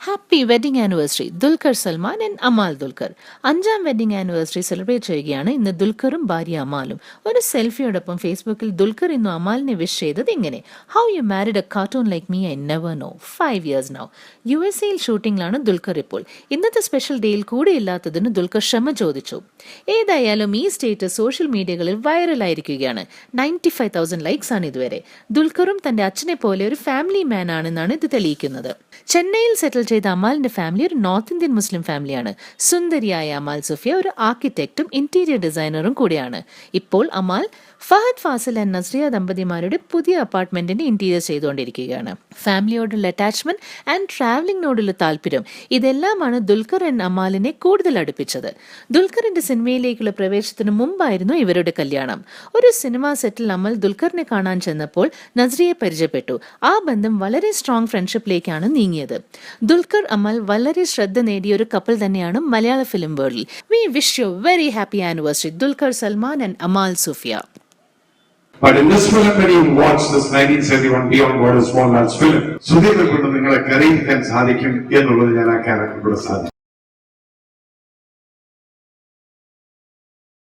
Happy wedding anniversary Dulquer Salmaan and Amal Dulquer. 5ാം wedding anniversary celebrate ചെയ്യുകയാണ് ഇന്ന് ദുൽഖറും ഭാര്യ അമാലും. ഒരു സെൽഫിയോടൊപ്പം ഫേസ്ബുക്കിൽ ദുൽഖർ ഇന്നു അമാലിനെ വിഷ് ചെയ്തത് ഇങ്ങനെ: how you married a cartoon like me, I never know. 5 years now. USA-യിൽ ഷൂട്ടിംഗിലാണ് ദുൽഖർ ഇപ്പോൾ. ഇന്നത്തെ സ്പെഷ്യൽ ഡേയിൽ കൂടെയില്ലാത്തതിന് ദുൽഖർ ക്ഷമ ചോദിച്ചു. ഏതായാലും ഈ സ്റ്റേറ്റസ് സോഷ്യൽ മീഡിയകളിൽ വൈറലായിരിക്കുകയാണ്. 95,000 ലൈക്സ് ആണ് ഇതുവരെ. ദുൽഖറും തന്റെ അച്ഛനെ പോലെ ഒരു ഫാമിലി മാൻ ആണെന്നാണ് ഇത് തെളിയിക്കുന്നത്. ചെന്നൈയിൽ സെറ്റിൽ ചെയ്ത അമാലിന്റെ ഫാമിലി ഒരു നോർത്ത് ഇന്ത്യൻ മുസ്ലിം ഫാമിലിയാണ്. സുന്ദരിയായ അമാൽ സുഫിയ ഒരു ആർക്കിടെക്റ്റും ഇന്റീരിയർ ഡിസൈനറും കൂടിയാണ്. ഇപ്പോൾ അമാൽ ഫഹദ് ഫാസിൽ ആൻഡ് നസ്രിയ ദമ്പതിമാരുടെ പുതിയ അപ്പാർട്ട്മെന്റിന്റെ ഇന്റീരിയർ ചെയ്തുകൊണ്ടിരിക്കുകയാണ്. ഫാമിലിയോടുള്ള അറ്റാച്ച്മെന്റ് ആൻഡ് ട്രാവലിംഗിനോടുള്ള താല്പര്യം, ഇതെല്ലാമാണ് ദുൽഖർ ആൻഡ് അമാലിനെ കൂടുതൽ അടുപ്പിച്ചത്. ദുൽഖറിന്റെ സിനിമയിലേക്കുള്ള പ്രവേശനത്തിന് മുമ്പായിരുന്നു ഇവരുടെ കല്യാണം. ഒരു സിനിമാ സെറ്റിൽ അമൽ ദുൽഖറിനെ കാണാൻ ചെന്നപ്പോൾ നസ്രിയെ പരിചയപ്പെട്ടു. ആ ബന്ധം വളരെ സ്ട്രോങ് ഫ്രണ്ട്ഷിപ്പിലേക്കാണ് നീങ്ങിയത്. ദുൽഖർ അമൽ വളരെ ശ്രദ്ധ നേടിയ ഒരു കപ്പിൾ തന്നെയാണ് മലയാള ഫിലിം വേൾഡിൽ. We wish you very happy anniversary Dulquer Salmaan and Amal Sufia. But in this film, when you watch this 1971 Beyond Borders Walnuts film, സുധീറിനെ കൊണ്ട് നിങ്ങളെ കരയിക്കാൻ സാധിക്കും എന്നുള്ളത് ഞാൻ ആ ക്യാരക്ടറിലൂടെ സാധിക്കും.